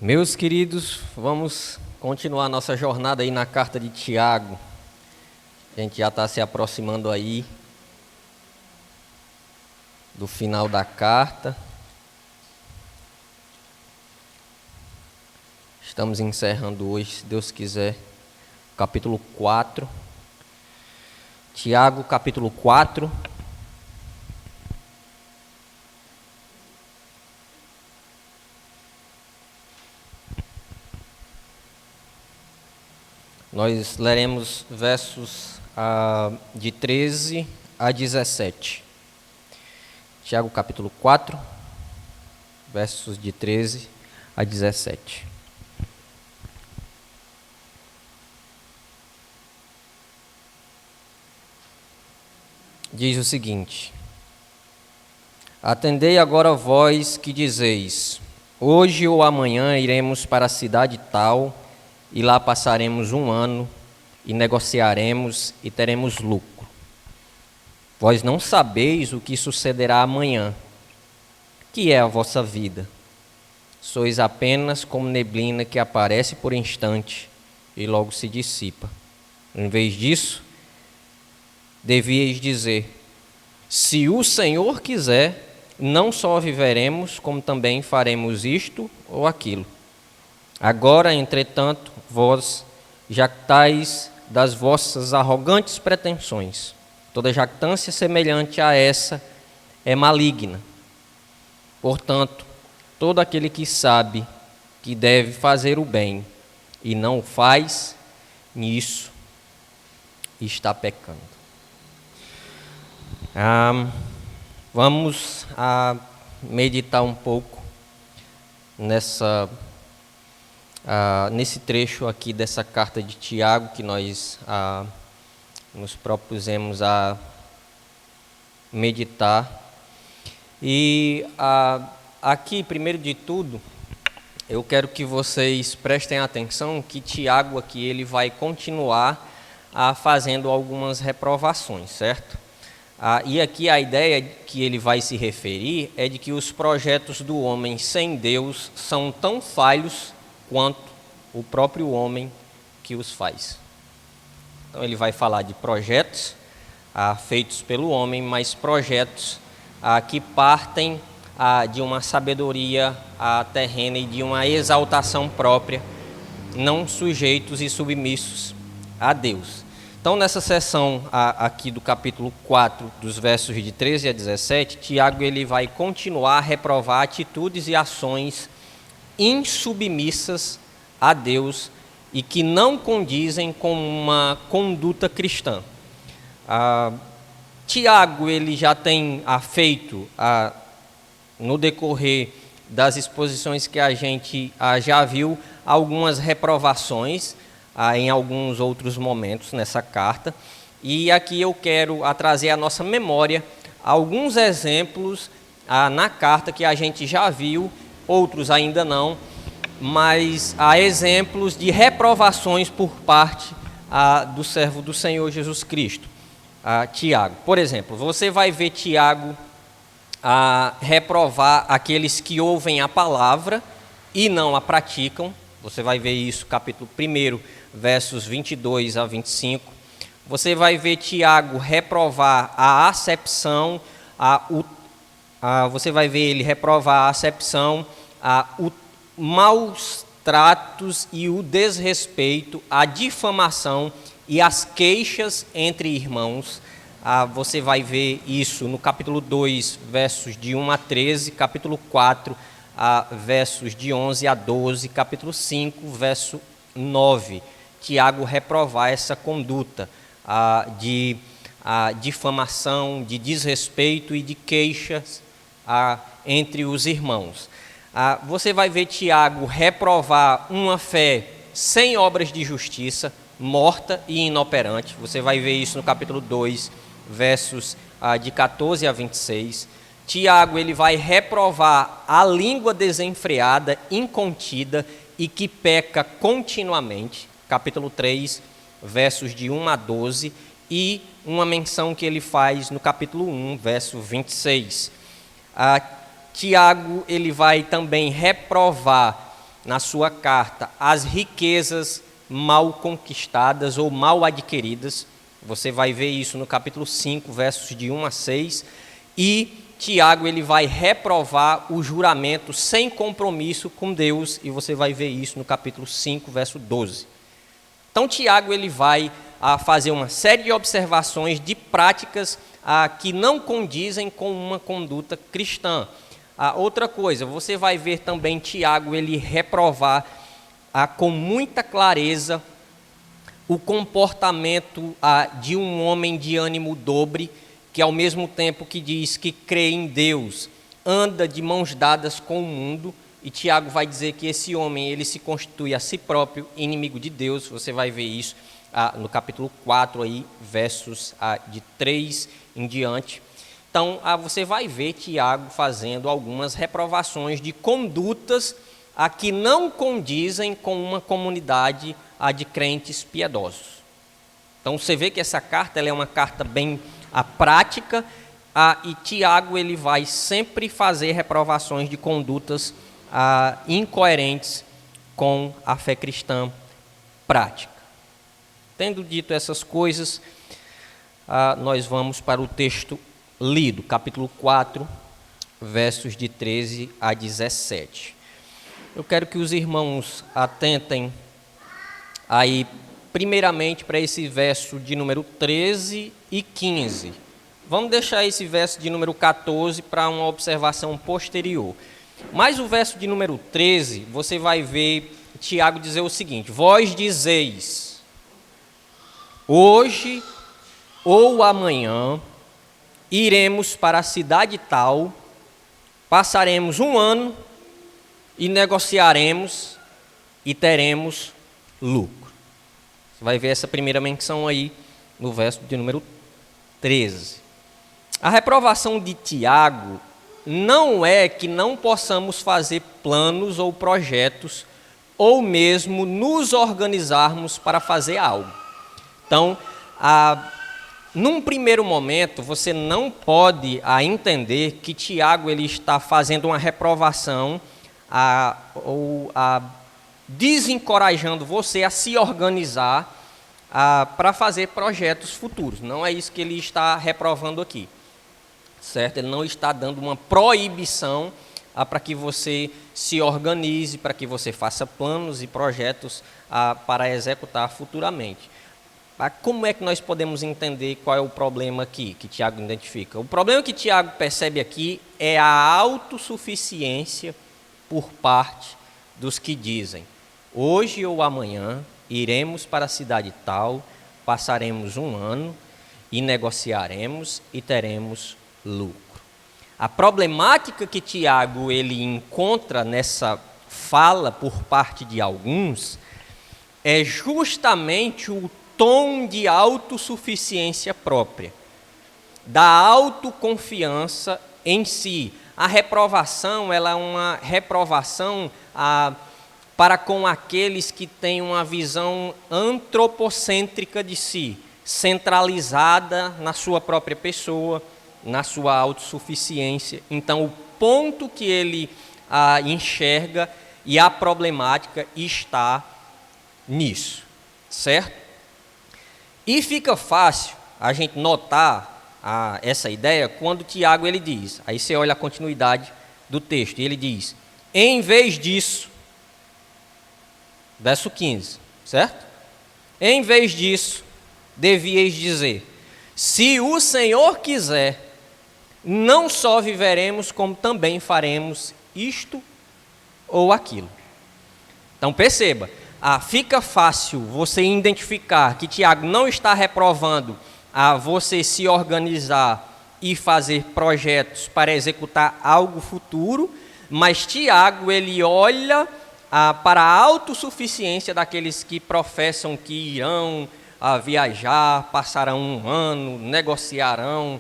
Meus queridos, vamos continuar nossa jornada aí na carta de Tiago. A gente já está se aproximando aí do final da carta. Estamos encerrando hoje, se Deus quiser, capítulo 4. Tiago, capítulo 4. Nós leremos versos de 13 a 17. Tiago capítulo 4, versos de 13 a 17. Diz o seguinte: Atendei agora vós que dizeis, hoje ou amanhã iremos para a cidade tal, e lá passaremos um ano, e negociaremos e teremos lucro. Vós não sabeis o que sucederá amanhã, que é a vossa vida. Sois apenas como neblina que aparece por instante e logo se dissipa. Em vez disso, devíeis dizer, se o Senhor quiser, não só viveremos, como também faremos isto ou aquilo. Agora, entretanto, vós jactais das vossas arrogantes pretensões. Toda jactância semelhante a essa é maligna. Portanto, todo aquele que sabe que deve fazer o bem e não o faz, nisso está pecando. Vamos meditar um pouco nesse trecho aqui dessa carta de Tiago que nós nos propusemos a meditar. E aqui, primeiro de tudo, eu quero que vocês prestem atenção que Tiago aqui ele vai continuar fazendo algumas reprovações, certo? E aqui a ideia que ele vai se referir é de que os projetos do homem sem Deus são tão falhos quanto o próprio homem que os faz. Então ele vai falar de projetos feitos pelo homem, mas projetos que partem de uma sabedoria terrena e de uma exaltação própria, não sujeitos e submissos a Deus. Então nessa seção aqui do capítulo 4, dos versos de 13 a 17, Tiago ele vai continuar a reprovar atitudes e ações insubmissas a Deus e que não condizem com uma conduta cristã. Tiago ele já tem feito, no decorrer das exposições que a gente já viu, algumas reprovações em alguns outros momentos nessa carta. E aqui eu quero trazer à nossa memória alguns exemplos na carta que a gente já viu, outros ainda não, mas há exemplos de reprovações por parte do servo do Senhor Jesus Cristo, Tiago. Por exemplo, você vai ver Tiago reprovar aqueles que ouvem a palavra e não a praticam. Você vai ver isso, capítulo 1, versos 22 a 25. Você vai ver Tiago reprovar a acepção, você vai ver ele reprovar a acepção, os maus tratos e o desrespeito, a difamação e as queixas entre irmãos. Você vai ver isso no capítulo 2, versos de 1 a 13, capítulo 4, versos de 11 a 12, capítulo 5, verso 9. Tiago reprovar essa conduta de difamação, de desrespeito e de queixas entre os irmãos. Você vai ver Tiago reprovar uma fé sem obras de justiça, morta e inoperante. Você vai ver isso no capítulo 2, versos de 14 a 26. Tiago ele vai reprovar a língua desenfreada, incontida e que peca continuamente. Capítulo 3, versos de 1 a 12. E uma menção que ele faz no capítulo 1, verso 26. Tiago ele vai também reprovar na sua carta as riquezas mal conquistadas ou mal adquiridas. Você vai ver isso no capítulo 5, versos de 1 a 6. E Tiago ele vai reprovar o juramento sem compromisso com Deus, e você vai ver isso no capítulo 5, verso 12. Então Tiago ele vai fazer uma série de observações de práticas que não condizem com uma conduta cristã. Outra coisa, você vai ver também Tiago ele reprovar com muita clareza o comportamento de um homem de ânimo dobre, que ao mesmo tempo que diz que crê em Deus, anda de mãos dadas com o mundo. E Tiago vai dizer que esse homem ele se constitui a si próprio inimigo de Deus. Você vai ver isso no capítulo 4, aí, versos de 3 em diante. Então, você vai ver Tiago fazendo algumas reprovações de condutas que não condizem com uma comunidade de crentes piedosos. Então, você vê que essa carta ela é uma carta bem prática, e Tiago ele vai sempre fazer reprovações de condutas incoerentes com a fé cristã prática. Tendo dito essas coisas, nós vamos para o texto lido, capítulo 4, versos de 13 a 17. Eu quero que os irmãos atentem aí, primeiramente, para esse verso de número 13 e 15. Vamos deixar esse verso de número 14 para uma observação posterior. Mas o verso de número 13, você vai ver Tiago dizer o seguinte: vós dizeis, hoje ou amanhã iremos para a cidade tal, passaremos um ano e negociaremos e teremos lucro. Você vai ver essa primeira menção aí no verso de número 13. A reprovação de Tiago não é que não possamos fazer planos ou projetos, ou mesmo nos organizarmos para fazer algo. Então, num primeiro momento, você não pode entender que Tiago ele está fazendo uma reprovação ou desencorajando você a se organizar para fazer projetos futuros. Não é isso que ele está reprovando aqui, certo? Ele não está dando uma proibição para que você se organize, para que você faça planos e projetos para executar futuramente. Como é que nós podemos entender qual é o problema aqui que Tiago identifica? O problema que Tiago percebe aqui é a autossuficiência por parte dos que dizem: hoje ou amanhã iremos para a cidade tal, passaremos um ano e negociaremos e teremos lucro. A problemática que Tiago ele encontra nessa fala por parte de alguns é justamente o tom de autossuficiência própria, da autoconfiança em si. A reprovação ela é uma reprovação para com aqueles que têm uma visão antropocêntrica de si, centralizada na sua própria pessoa, na sua autossuficiência. Então, o ponto que ele enxerga e a problemática está nisso, certo? E fica fácil a gente notar essa ideia quando Tiago ele diz, aí você olha a continuidade do texto, e ele diz: em vez disso, verso 15, certo? Em vez disso, devieis dizer: se o Senhor quiser, não só viveremos, como também faremos isto ou aquilo. Então perceba, fica fácil você identificar que Tiago não está reprovando a você se organizar e fazer projetos para executar algo futuro, mas Tiago ele olha para a autossuficiência daqueles que professam que irão viajar, passarão um ano, negociarão,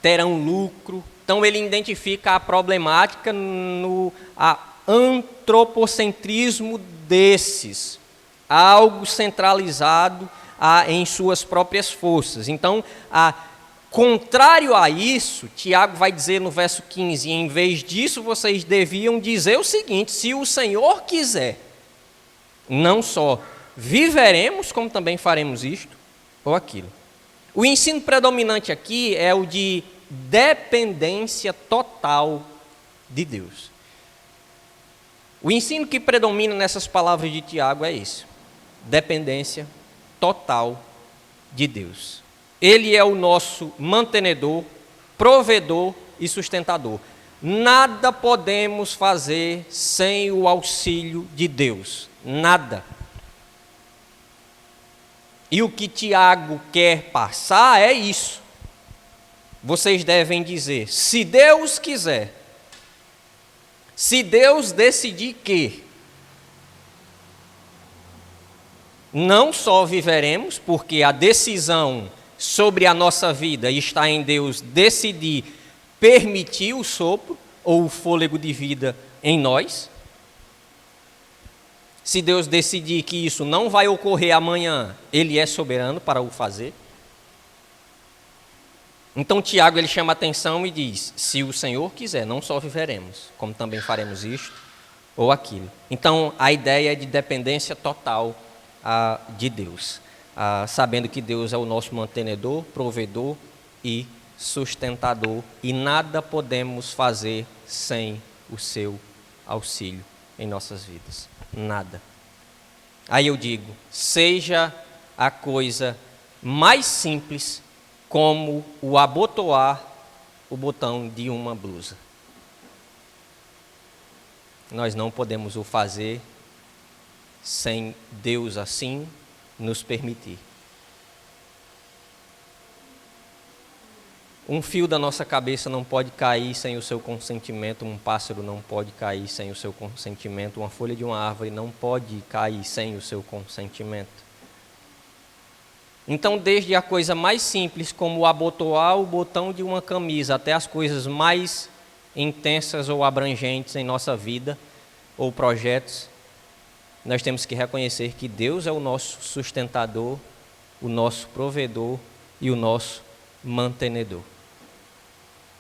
terão lucro. Então ele identifica a problemática no antropocentrismo desses, algo centralizado em suas próprias forças. Então, Contrário a isso, Tiago vai dizer no verso 15: em vez disso, vocês deviam dizer o seguinte: se o Senhor quiser, não só viveremos, como também faremos isto ou aquilo. O ensino predominante aqui é o de dependência total de Deus. O ensino que predomina nessas palavras de Tiago é isso: dependência total de Deus. Ele é o nosso mantenedor, provedor e sustentador. Nada podemos fazer sem o auxílio de Deus. Nada. E o que Tiago quer passar é isso. Vocês devem dizer: se Deus quiser, se Deus decidir que, não só viveremos, porque a decisão sobre a nossa vida está em Deus decidir permitir o sopro ou o fôlego de vida em nós. Se Deus decidir que isso não vai ocorrer amanhã, Ele é soberano para o fazer. Então Tiago ele chama a atenção e diz: se o Senhor quiser, não só viveremos, como também faremos isto ou aquilo. Então a ideia é de dependência total de Deus, sabendo que Deus é o nosso mantenedor, provedor e sustentador, e nada podemos fazer sem o seu auxílio em nossas vidas. Nada. Aí eu digo: seja a coisa mais simples, como o abotoar o botão de uma blusa. Nós não podemos o fazer sem Deus assim nos permitir. Um fio da nossa cabeça não pode cair sem o seu consentimento, um pássaro não pode cair sem o seu consentimento, uma folha de uma árvore não pode cair sem o seu consentimento. Então, desde a coisa mais simples, como abotoar o botão de uma camisa, até as coisas mais intensas ou abrangentes em nossa vida, ou projetos, nós temos que reconhecer que Deus é o nosso sustentador, o nosso provedor e o nosso mantenedor.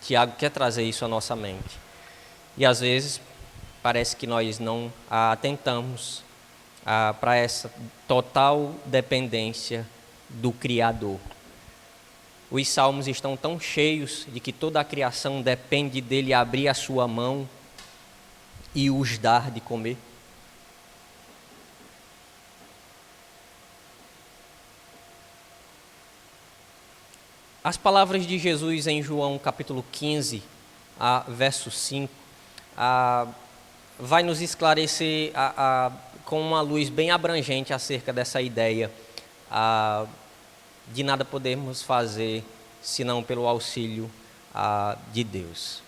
Tiago quer trazer isso à nossa mente. E às vezes parece que nós não atentamos para essa total dependência do Criador. Os salmos estão tão cheios de que toda a criação depende dele abrir a sua mão e os dar de comer. As palavras de Jesus em João capítulo 15, verso 5, vai nos esclarecer com uma luz bem abrangente acerca dessa ideia de nada podermos fazer senão pelo auxílio de Deus.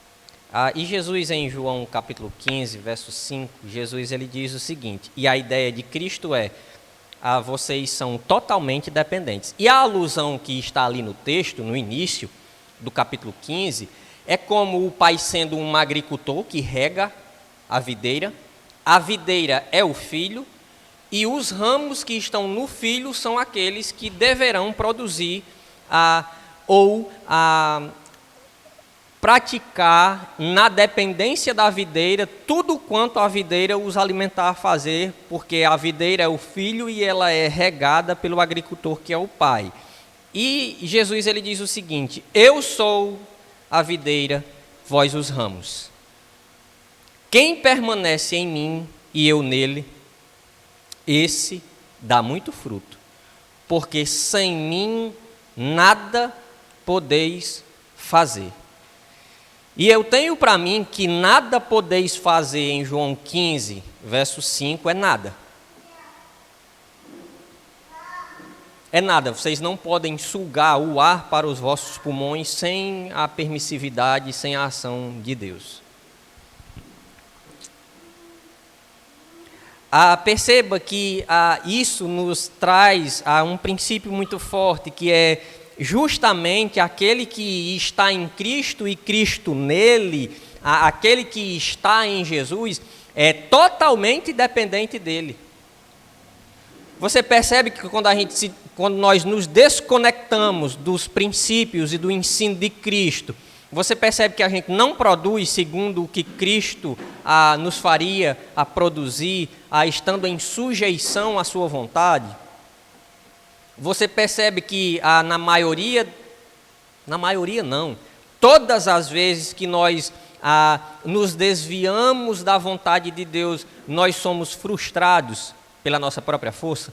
E Jesus em João capítulo 15, verso 5, Jesus ele diz o seguinte, e a ideia de Cristo é: vocês são totalmente dependentes. E a alusão que está ali no texto, no início do capítulo 15, é como o pai sendo um agricultor que rega a videira é o filho, e os ramos que estão no filho são aqueles que deverão produzir praticar na dependência da videira tudo quanto a videira os alimentar a fazer, porque a videira é o filho e ela é regada pelo agricultor que é o pai. E Jesus ele diz o seguinte: eu sou a videira, vós os ramos. Quem permanece em mim e eu nele, esse dá muito fruto, porque sem mim nada podeis fazer. E eu tenho para mim que nada podeis fazer em João 15, verso 5, é nada. É nada, vocês não podem sugar o ar para os vossos pulmões sem a permissividade, sem a ação de Deus. Perceba que isso nos traz um princípio muito forte, que é justamente aquele que está em Cristo e Cristo nele, aquele que está em Jesus, é totalmente dependente dele. Você percebe que quando nós nos desconectamos dos princípios e do ensino de Cristo, você percebe que a gente não produz segundo o que Cristo nos faria a produzir, estando em sujeição à sua vontade? Você percebe que na maioria não, todas as vezes que nós nos desviamos da vontade de Deus, nós somos frustrados pela nossa própria força?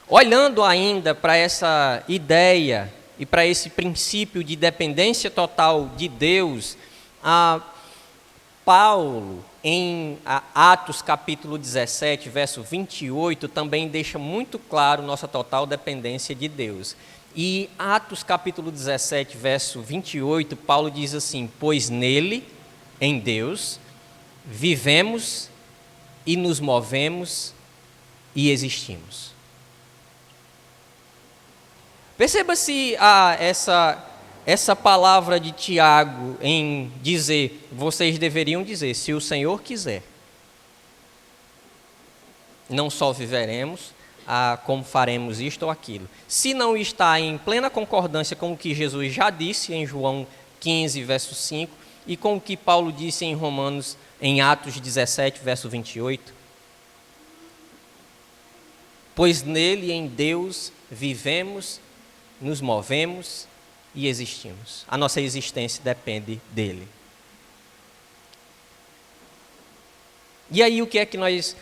Olhando ainda para essa ideia e para esse princípio de dependência total de Deus, Paulo, em Atos capítulo 17, verso 28, também deixa muito claro nossa total dependência de Deus. E Atos capítulo 17, verso 28, Paulo diz assim: pois nele, em Deus, vivemos e nos movemos e existimos. Perceba se essa palavra de Tiago em dizer, vocês deveriam dizer, se o Senhor quiser, não só viveremos, como faremos isto ou aquilo. Se não está em plena concordância com o que Jesus já disse em João 15, verso 5, e com o que Paulo disse em Romanos, em Atos 17, verso 28. Pois nele, em Deus, vivemos, nos movemos e existimos. A nossa existência depende dele. E aí o que é que nós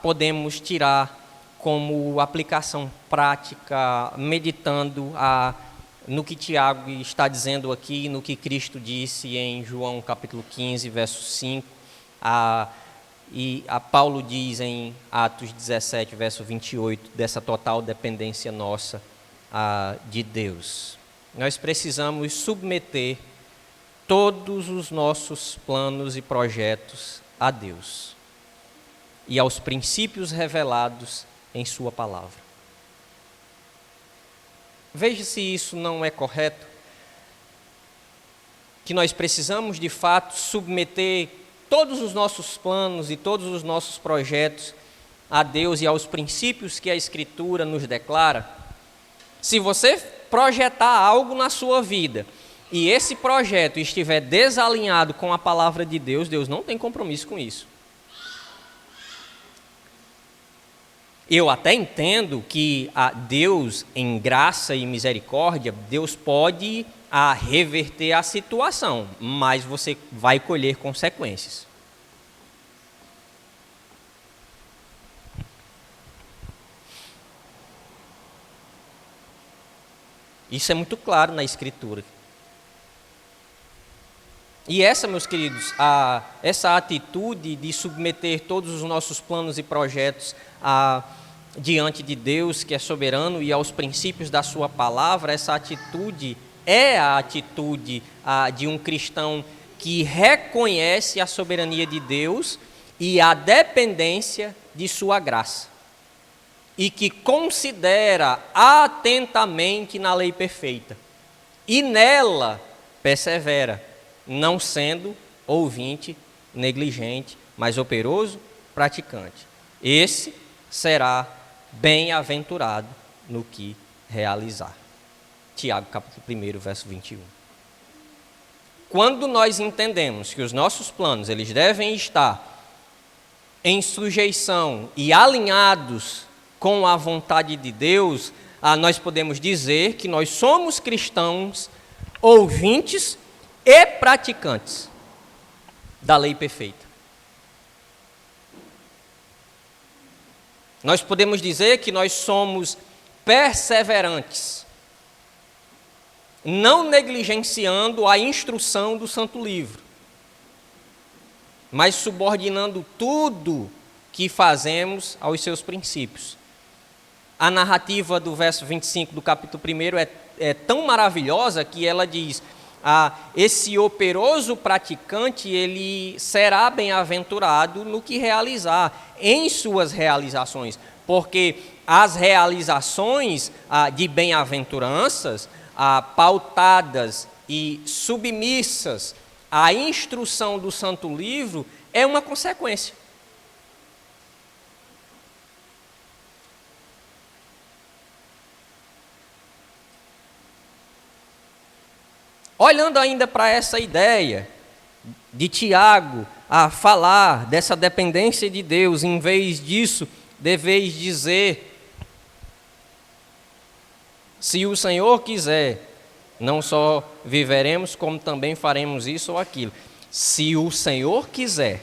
podemos tirar como aplicação prática, meditando no que Tiago está dizendo aqui, no que Cristo disse em João capítulo 15, verso 5, e Paulo diz em Atos 17, verso 28, dessa total dependência nossa de Deus. Nós precisamos submeter todos os nossos planos e projetos a Deus e aos princípios revelados em sua palavra. Veja se isso não é correto, que nós precisamos de fato submeter todos os nossos planos e todos os nossos projetos a Deus e aos princípios que a Escritura nos declara. Se você projetar algo na sua vida e esse projeto estiver desalinhado com a palavra de Deus, Deus não tem compromisso com isso. Eu até entendo que Deus, em graça e misericórdia, Deus pode reverter a situação, mas você vai colher consequências. Isso é muito claro na Escritura. E essa, meus queridos, essa atitude de submeter todos os nossos planos e projetos diante de Deus, que é soberano, e aos princípios da sua palavra, essa atitude é a atitude de um cristão que reconhece a soberania de Deus e a dependência de sua graça, e que considera atentamente na lei perfeita, e nela persevera, não sendo ouvinte negligente, mas operoso praticante. Esse será bem-aventurado no que realizar. Tiago, capítulo 1, verso 21. Quando nós entendemos que os nossos planos eles devem estar em sujeição e alinhados com a vontade de Deus, nós podemos dizer que nós somos cristãos ouvintes e praticantes da lei perfeita. Nós podemos dizer que nós somos perseverantes, não negligenciando a instrução do Santo Livro, mas subordinando tudo que fazemos aos seus princípios. A narrativa do verso 25 do capítulo 1 é tão maravilhosa que ela diz: esse operoso praticante, ele será bem-aventurado no que realizar, em suas realizações, porque as realizações de bem-aventuranças, pautadas e submissas à instrução do Santo Livro, é uma consequência. Olhando ainda para essa ideia de Tiago a falar dessa dependência de Deus, em vez disso, deveis dizer: se o Senhor quiser, não só viveremos, como também faremos isso ou aquilo. Se o Senhor quiser.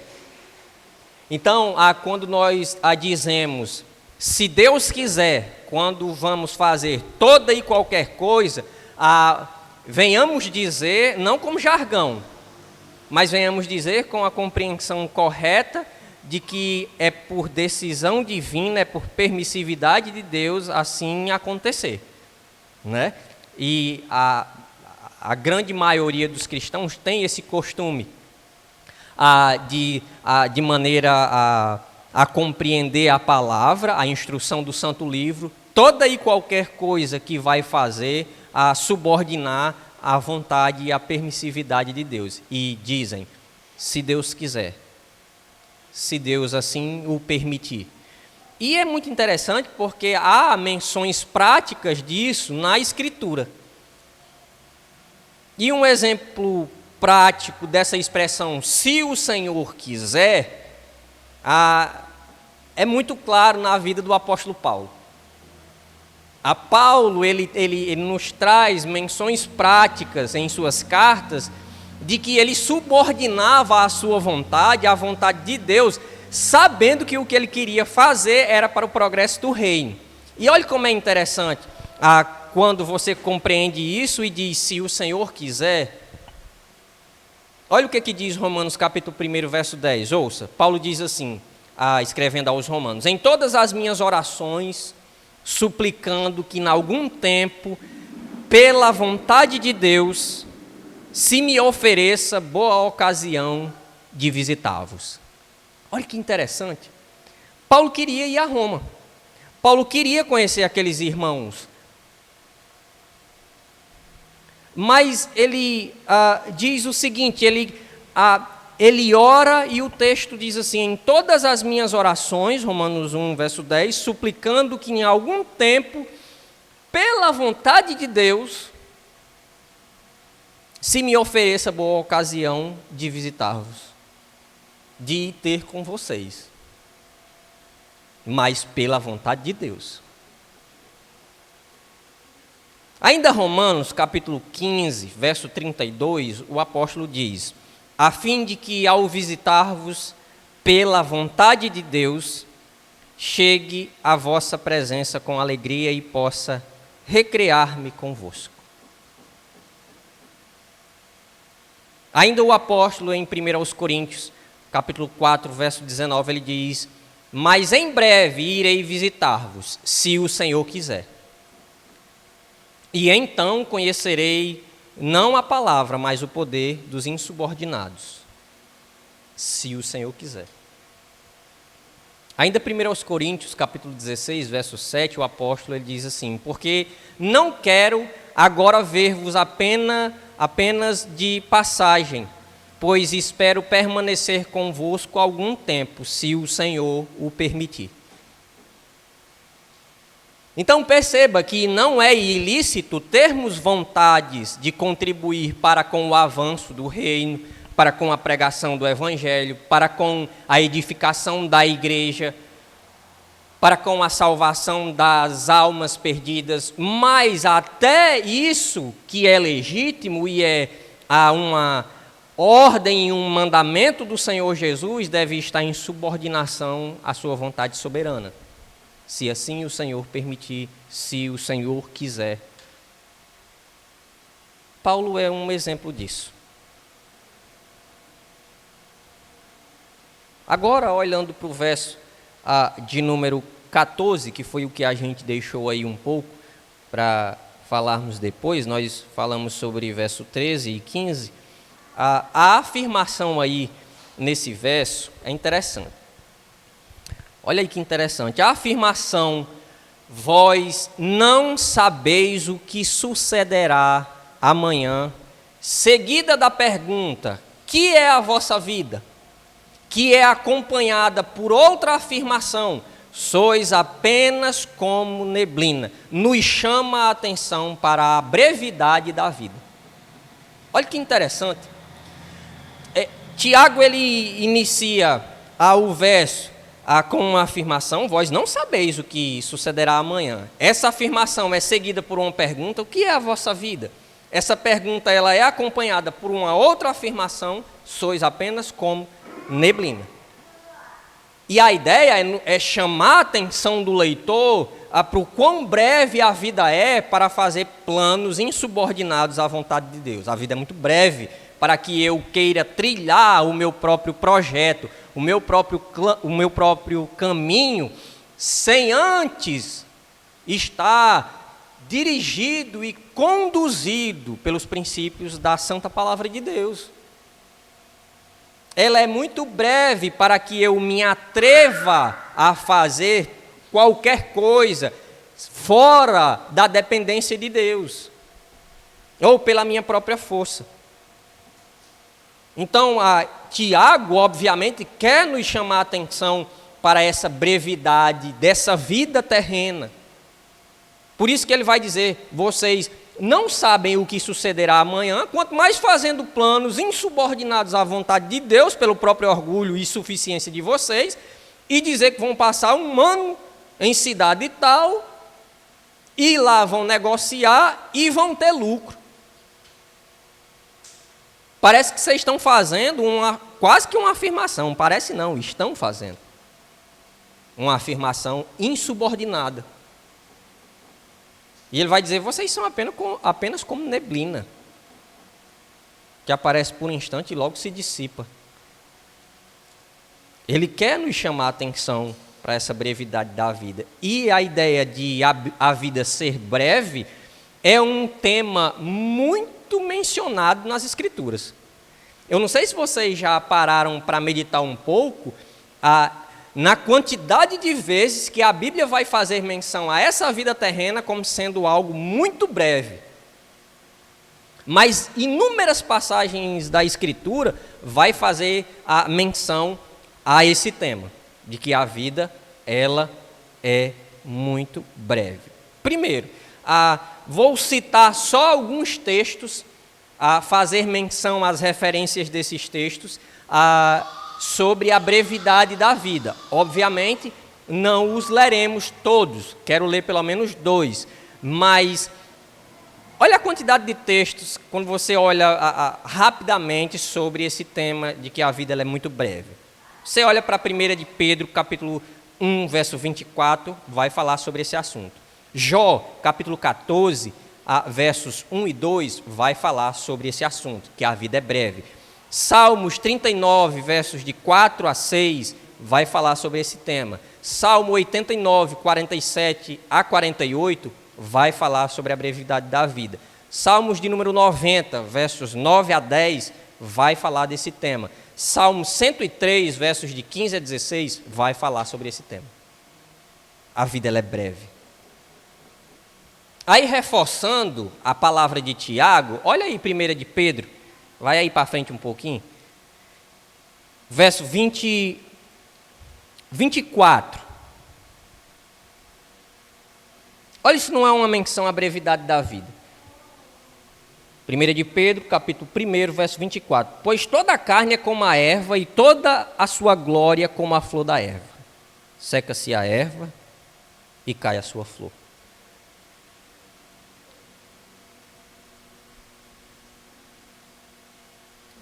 Então, quando nós dizemos, se Deus quiser, quando vamos fazer toda e qualquer coisa, venhamos dizer, não como jargão, mas venhamos dizer com a compreensão correta de que é por decisão divina, é por permissividade de Deus assim acontecer, né? E a grande maioria dos cristãos tem esse costume de maneira a compreender a palavra, a instrução do Santo Livro, toda e qualquer coisa que vai fazer, a subordinar à vontade e à permissividade de Deus. E dizem, se Deus quiser, se Deus assim o permitir. E é muito interessante porque há menções práticas disso na Escritura. E um exemplo prático dessa expressão, se o Senhor quiser, é muito claro na vida do apóstolo Paulo. Paulo, ele nos traz menções práticas em suas cartas de que ele subordinava a sua vontade à vontade de Deus, sabendo que o que ele queria fazer era para o progresso do reino. E olha como é interessante, quando você compreende isso e diz, se o Senhor quiser. Olha o que diz Romanos capítulo 1, verso 10, ouça. Paulo diz assim, escrevendo aos romanos: em todas as minhas orações, suplicando que em algum tempo, pela vontade de Deus, se me ofereça boa ocasião de visitá-vos. Olha que interessante. Paulo queria ir a Roma. Paulo queria conhecer aqueles irmãos. Mas ele diz o seguinte, ele ora e o texto diz assim, em todas as minhas orações, Romanos 1, verso 10, suplicando que em algum tempo, pela vontade de Deus, se me ofereça boa ocasião de visitar-vos, de ter com vocês, mas pela vontade de Deus. Ainda Romanos, capítulo 15, verso 32, o apóstolo diz, a fim de que ao visitar-vos pela vontade de Deus, chegue à vossa presença com alegria e possa recrear-me convosco. Ainda o apóstolo em 1 Coríntios, capítulo 4, verso 19, ele diz, mas em breve irei visitar-vos, se o Senhor quiser. E então conhecerei não a palavra, mas o poder dos insubordinados, se o Senhor quiser. Ainda 1 Coríntios, capítulo 16, verso 7, o apóstolo ele diz assim, porque não quero agora ver-vos apenas de passagem, pois espero permanecer convosco algum tempo, se o Senhor o permitir. Então perceba que não é ilícito termos vontades de contribuir para com o avanço do reino, para com a pregação do evangelho, para com a edificação da igreja, para com a salvação das almas perdidas, mas até isso que é legítimo e é uma ordem, um mandamento do Senhor Jesus deve estar em subordinação à sua vontade soberana. Se assim o Senhor permitir, se o Senhor quiser. Paulo é um exemplo disso. Agora, olhando para o verso de número 14, que foi o que a gente deixou aí um pouco para falarmos depois, nós falamos sobre verso 13 e 15, a afirmação aí nesse verso é interessante. Olha aí que interessante, a afirmação, vós não sabeis o que sucederá amanhã, seguida da pergunta, que é a vossa vida? que é acompanhada por outra afirmação, sois apenas como neblina, nos chama a atenção para a brevidade da vida. Olha que interessante. Tiago, ele inicia o verso com uma afirmação: vós não sabeis o que sucederá amanhã. Essa afirmação é seguida por uma pergunta: o que é a vossa vida? Essa pergunta ela é acompanhada por uma outra afirmação: sois apenas como neblina. E a ideia é chamar a atenção do leitor para o quão breve a vida é para fazer planos insubordinados à vontade de Deus. A vida é muito breve para que eu queira trilhar o meu próprio projeto, o meu próprio caminho, sem antes estar dirigido e conduzido pelos princípios da Santa Palavra de Deus. Ela é muito breve para que eu me atreva a fazer qualquer coisa fora da dependência de Deus, ou pela minha própria força. Então, Tiago, obviamente, quer nos chamar a atenção para essa brevidade dessa vida terrena. Por isso que ele vai dizer: vocês não sabem o que sucederá amanhã, quanto mais fazendo planos insubordinados à vontade de Deus, pelo próprio orgulho e suficiência de vocês, e dizer que vão passar um ano em cidade tal, e lá vão negociar e vão ter lucro. Parece que vocês estão fazendo quase que uma afirmação, parece não, estão fazendo uma afirmação insubordinada. E ele vai dizer: vocês são apenas como neblina, que aparece por um instante e logo se dissipa. Ele quer nos chamar a atenção para essa brevidade da vida. E a ideia de a vida ser breve é um tema muito mencionado nas Escrituras. Eu não sei se vocês já pararam para meditar um pouco na quantidade de vezes que a Bíblia vai fazer menção a essa vida terrena como sendo algo muito breve. Mas inúmeras passagens da Escritura vai fazer a menção a esse tema, de que a vida, ela é muito breve. Primeiro, vou citar só alguns textos, a fazer menção às referências desses textos, sobre a brevidade da vida. Obviamente, não os leremos todos, quero ler pelo menos 2, mas olha a quantidade de textos, quando você olha rapidamente sobre esse tema de que a vida ela é muito breve. Você olha para 1 de Pedro, capítulo 1, verso 24, vai falar sobre esse assunto. Jó, capítulo 14, versos 1 e 2, vai falar sobre esse assunto, que a vida é breve. Salmos 39, versos de 4 a 6, vai falar sobre esse tema. Salmo 89, 47 a 48, vai falar sobre a brevidade da vida. Salmos de número 90, versos 9 a 10, vai falar desse tema. Salmo 103, versos de 15 a 16, vai falar sobre esse tema. A vida ela é breve. Aí, reforçando a palavra de Tiago, olha aí 1 de Pedro, vai aí para frente um pouquinho. Verso 24. Olha, isso não é uma menção à brevidade da vida. 1 de Pedro, capítulo 1, verso 24. Pois toda a carne é como a erva, e toda a sua glória como a flor da erva. Seca-se a erva e cai a sua flor.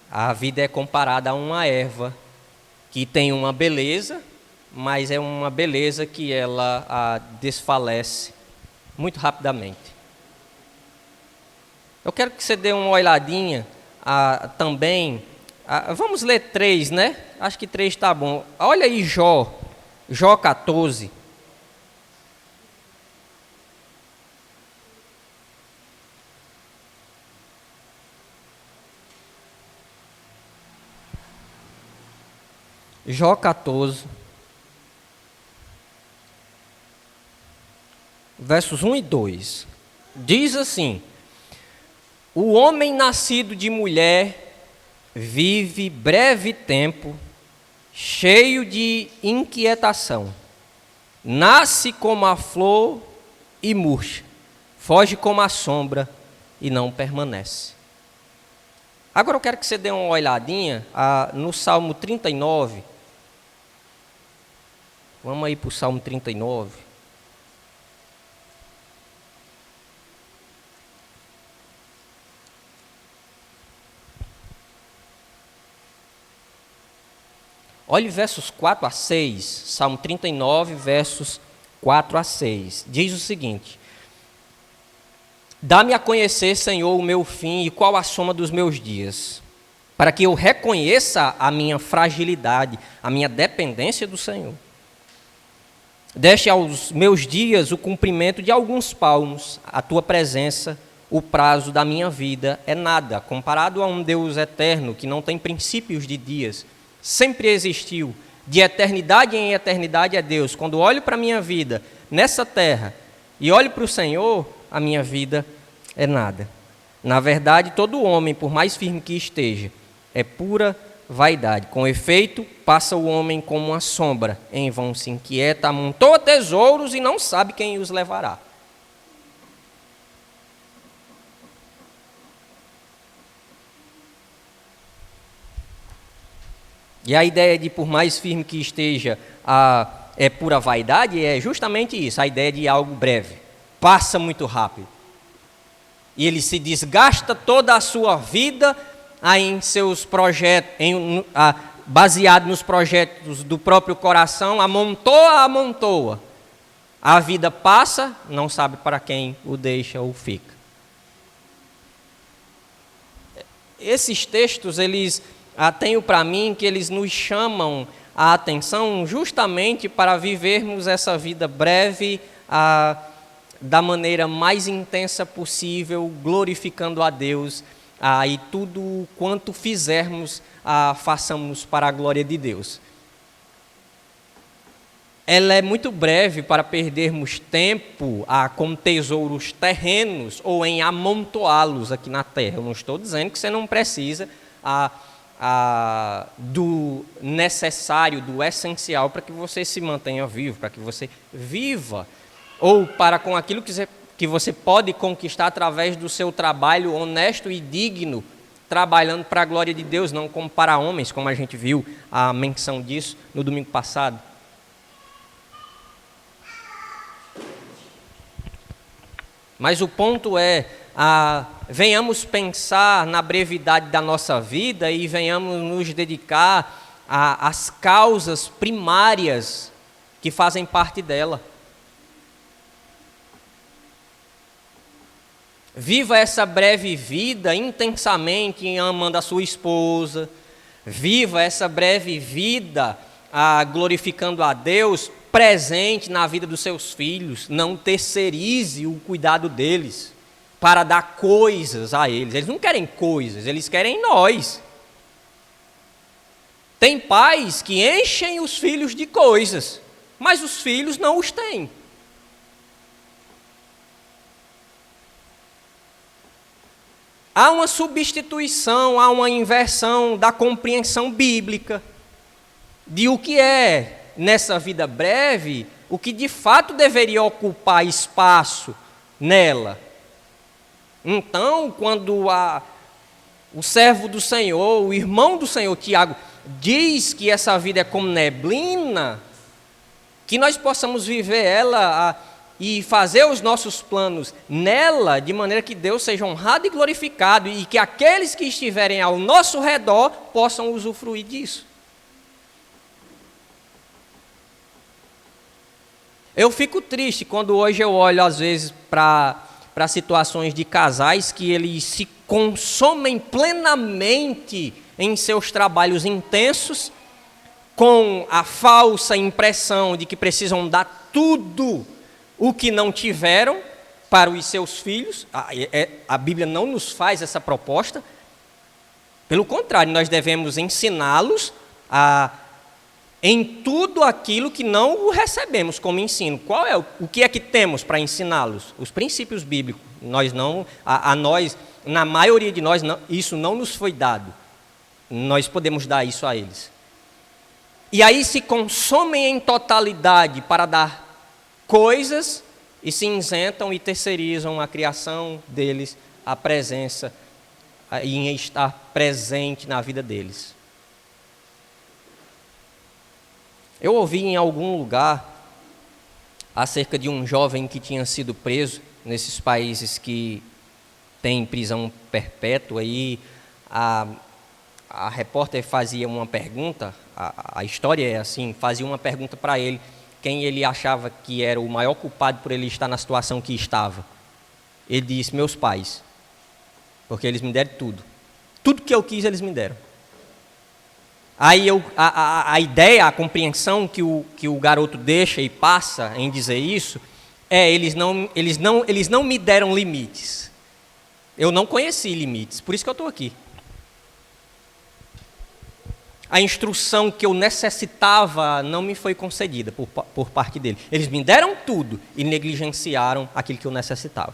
A vida é comparada a uma erva que tem uma beleza, mas é uma beleza que ela desfalece muito rapidamente. Eu quero que você dê uma olhadinha também. Vamos ler 3, né? Acho que 3 está bom. Olha aí Jó 14. Jó 14, versos 1 e 2, diz assim: o homem nascido de mulher vive breve tempo, cheio de inquietação. Nasce como a flor e murcha, foge como a sombra e não permanece. Agora eu quero que você dê uma olhadinha no Salmo 39. Vamos aí para o Salmo 39. Olhe versos 4 a 6, Salmo 39, versos 4 a 6. Diz o seguinte: dá-me a conhecer, Senhor, o meu fim e qual a soma dos meus dias, para que eu reconheça a minha fragilidade, a minha dependência do Senhor. Deste aos meus dias o cumprimento de alguns palmos, a tua presença, o prazo da minha vida é nada, comparado a um Deus eterno que não tem princípios de dias, sempre existiu, de eternidade em eternidade é Deus. Quando olho para a minha vida nessa terra e olho para o Senhor, a minha vida é nada. Na verdade, todo homem, por mais firme que esteja, é pura vaidade. Com efeito, passa o homem como uma sombra, em vão se inquieta, amontoa tesouros e não sabe quem os levará. E a ideia de por mais firme que esteja, é pura vaidade, é justamente isso, a ideia de algo breve, passa muito rápido. E ele se desgasta toda a sua vida em seus projetos, baseado nos projetos do próprio coração, amontoa. A vida passa, não sabe para quem o deixa ou fica. Esses textos, eles tenho para mim que eles nos chamam a atenção justamente para vivermos essa vida breve da maneira mais intensa possível, glorificando a Deus, e tudo quanto fizermos, façamos para a glória de Deus. Ela é muito breve para perdermos tempo com tesouros terrenos ou em amontoá-los aqui na terra. Eu não estou dizendo que você não precisa do necessário, do essencial para que você se mantenha vivo, para que você viva, ou para com aquilo que você pode conquistar através do seu trabalho honesto e digno, trabalhando para a glória de Deus, não como para homens, como a gente viu a menção disso no domingo passado. Mas o ponto é, venhamos pensar na brevidade da nossa vida e venhamos nos dedicar às causas primárias que fazem parte dela. Viva essa breve vida intensamente amando a sua esposa. Viva essa breve vida glorificando a Deus, presente na vida dos seus filhos. Não terceirize o cuidado deles para dar coisas a eles. Eles não querem coisas, eles querem nós. Tem pais que enchem os filhos de coisas, mas os filhos não os têm. Há uma substituição, há uma inversão da compreensão bíblica de o que é, nessa vida breve, o que de fato deveria ocupar espaço nela. Então, quando o servo do Senhor, o irmão do Senhor, Tiago, diz que essa vida é como neblina, que nós possamos viver ela e fazer os nossos planos nela, de maneira que Deus seja honrado e glorificado, e que aqueles que estiverem ao nosso redor possam usufruir disso. Eu fico triste quando hoje eu olho, às vezes, para situações de casais que eles se consomem plenamente em seus trabalhos intensos, com a falsa impressão de que precisam dar tudo o que não tiveram para os seus filhos. A Bíblia não nos faz essa proposta. Pelo contrário, nós devemos ensiná-los em tudo aquilo que não recebemos como ensino. O que é que temos para ensiná-los? Os princípios bíblicos. Nós, na maioria de nós, isso não nos foi dado. Nós podemos dar isso a eles. e aí se consomem em totalidade para dar coisas e se isentam e terceirizam a criação deles, a presença e em estar presente na vida deles. Eu ouvi em algum lugar acerca de um jovem que tinha sido preso nesses países que têm prisão perpétua, e a repórter fazia uma pergunta, a história é assim, fazia uma pergunta para ele, quem ele achava que era o maior culpado por ele estar na situação que estava. Ele disse: meus pais, porque eles me deram tudo. Tudo que eu quis, eles me deram. Aí a ideia, a compreensão que o garoto deixa e passa em dizer isso, eles não me deram limites. Eu não conheci limites, por isso que eu estou aqui. A instrução que eu necessitava não me foi concedida por parte dele. Eles me deram tudo e negligenciaram aquilo que eu necessitava.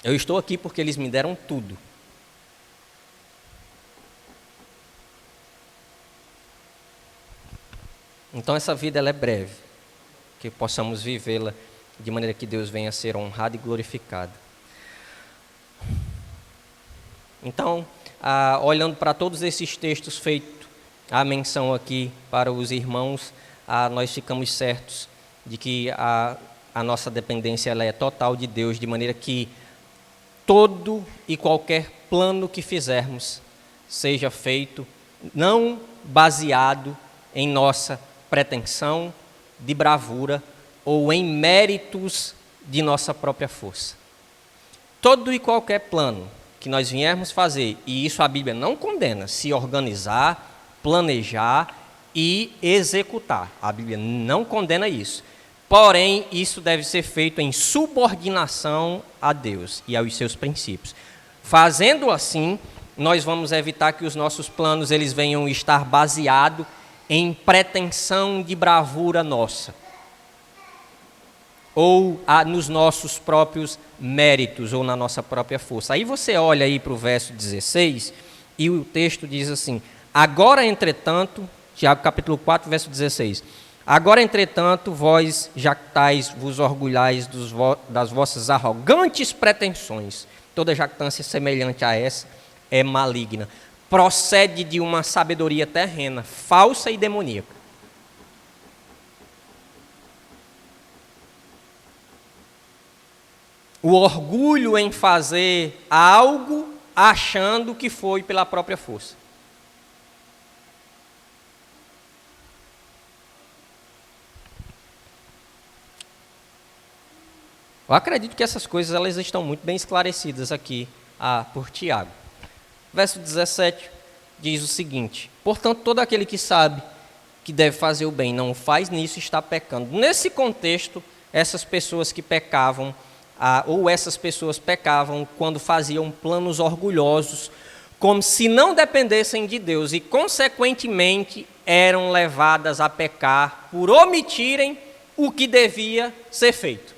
Eu estou aqui porque eles me deram tudo. Então essa vida ela é breve, que possamos vivê-la de maneira que Deus venha a ser honrado e glorificado. Então, olhando para todos esses textos feito a menção aqui para os irmãos, nós ficamos certos de que a nossa dependência ela é total de Deus, de maneira que todo e qualquer plano que fizermos seja feito não baseado em nossa pretensão de bravura ou em méritos de nossa própria força. Todo e qualquer plano que nós viermos fazer, e isso a Bíblia não condena, se organizar, planejar e executar. A Bíblia não condena isso. Porém, isso deve ser feito em subordinação a Deus e aos seus princípios. Fazendo assim, nós vamos evitar que os nossos planos eles venham estar baseados em pretensão de bravura nossa, ou nos nossos próprios méritos, ou na nossa própria força. Aí você olha aí para o verso 16, e o texto diz assim: agora, entretanto, Tiago capítulo 4, verso 16, agora, entretanto, vós jactais, vos orgulhais das vossas arrogantes pretensões. Toda jactância semelhante a essa é maligna, procede de uma sabedoria terrena, falsa e demoníaca. O orgulho em fazer algo achando que foi pela própria força. Eu acredito que essas coisas elas estão muito bem esclarecidas aqui por Tiago. Verso 17 diz o seguinte: portanto, todo aquele que sabe que deve fazer o bem não o faz, nisso está pecando. Nesse contexto, essas pessoas que pecavam, ou essas pessoas pecavam quando faziam planos orgulhosos, como se não dependessem de Deus, e consequentemente eram levadas a pecar por omitirem o que devia ser feito.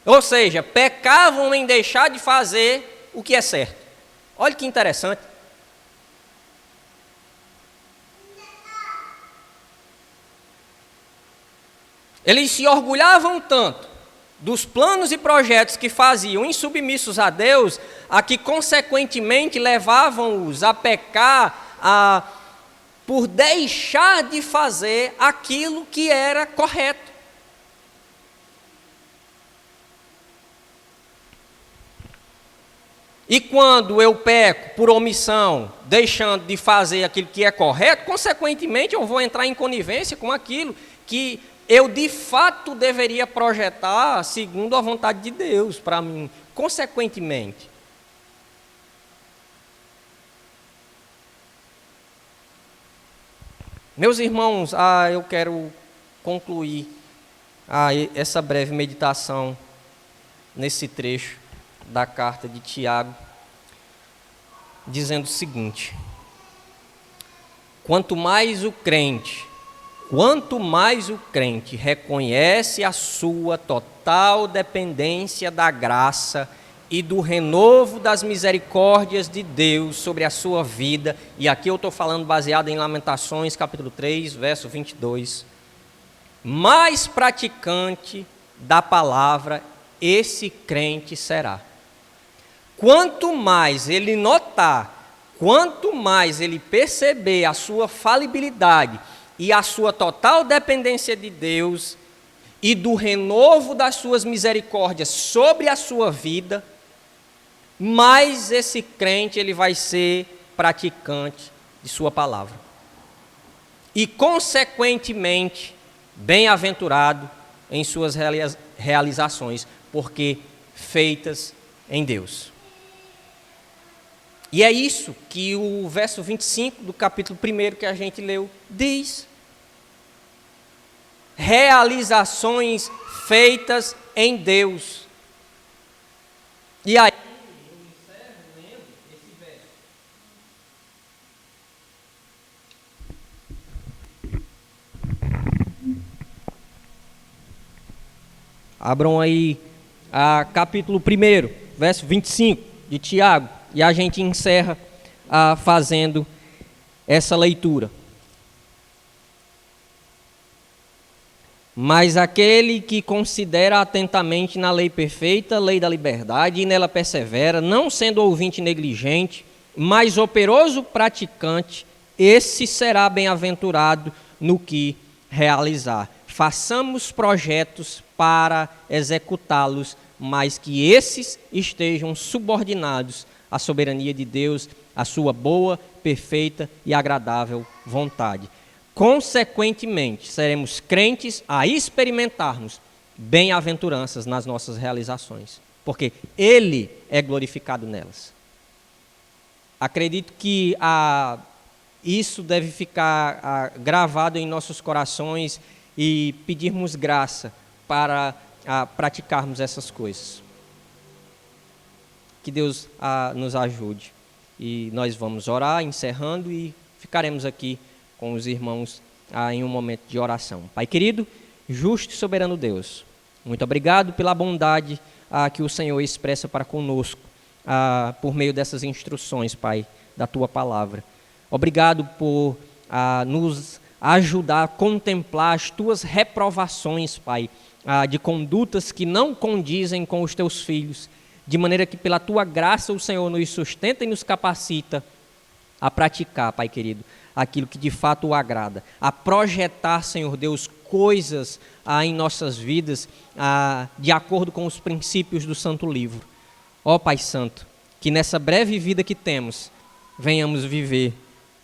Ou seja, pecavam em deixar de fazer o que é certo. Olha que interessante. Eles se orgulhavam tanto dos planos e projetos que faziam insubmissos a Deus, a que consequentemente levavam-os a pecar por deixar de fazer aquilo que era correto. E quando eu peco por omissão, deixando de fazer aquilo que é correto, consequentemente eu vou entrar em conivência com aquilo que eu de fato deveria projetar segundo a vontade de Deus para mim, consequentemente. Meus irmãos, eu quero concluir essa breve meditação nesse trecho da carta de Tiago, dizendo o seguinte: quanto mais o crente reconhece a sua total dependência da graça e do renovo das misericórdias de Deus sobre a sua vida. E aqui eu estou falando baseado em Lamentações, capítulo 3, verso 22. Mais praticante da palavra esse crente será. Quanto mais ele notar, quanto mais ele perceber a sua falibilidade e a sua total dependência de Deus e do renovo das suas misericórdias sobre a sua vida, mais esse crente ele vai ser praticante de sua palavra. E, consequentemente, bem-aventurado em suas realizações, porque feitas em Deus. E é isso que o verso 25 do capítulo 1 que a gente leu diz. Realizações feitas em Deus. E aí, eu encerro lendo esse verso. Abram aí a capítulo 1, verso 25 de Tiago, e a gente encerra fazendo essa leitura. Mas aquele que considera atentamente na lei perfeita, lei da liberdade, e nela persevera, não sendo ouvinte negligente, mas operoso praticante, esse será bem-aventurado no que realizar. Façamos projetos para executá-los, mas que esses estejam subordinados à soberania de Deus, à sua boa, perfeita e agradável vontade. Consequentemente, seremos crentes a experimentarmos bem-aventuranças nas nossas realizações, porque Ele é glorificado nelas. Acredito que isso deve ficar gravado em nossos corações e pedirmos graça para praticarmos essas coisas. Que Deus nos ajude. E nós vamos orar, encerrando, e ficaremos aqui com os irmãos em um momento de oração. Pai querido, justo e soberano Deus, muito obrigado pela bondade que o Senhor expressa para conosco, por meio dessas instruções, Pai, da Tua palavra. Obrigado por nos ajudar a contemplar as Tuas reprovações, Pai, de condutas que não condizem com os Teus filhos, de maneira que pela Tua graça o Senhor nos sustenta e nos capacita a praticar, Pai querido, aquilo que de fato o agrada, a projetar, Senhor Deus, coisas em nossas vidas de acordo com os princípios do Santo Livro. Ó Pai Santo, que nessa breve vida que temos, venhamos viver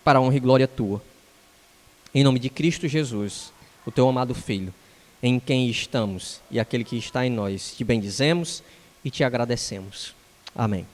para a honra e glória Tua. Em nome de Cristo Jesus, o Teu amado Filho, em quem estamos e aquele que está em nós, te bendizemos e te agradecemos. Amém.